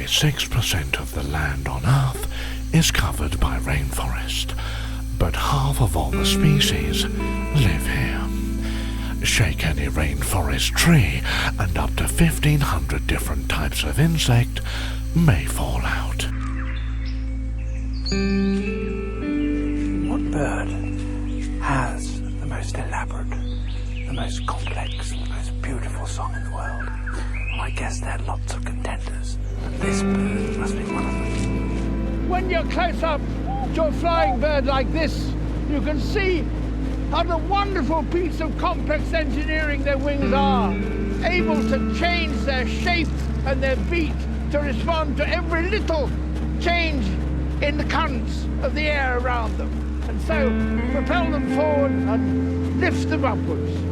96% of the land on Earth is covered by rainforest, but half of all the species live here. Shake any rainforest tree and up to 1,500 different types of insect may fall out. What bird has the most elaborate, the most complex, the most beautiful song in the world? Well, I guess there are lots of contenders, and this bird must be one of them. When you're close up to a flying bird like this, you can see what a wonderful piece of complex engineering their wings are, able to change their shape and their beat to respond to every little change in the currents of the air around them, and so propel them forward and lift them upwards.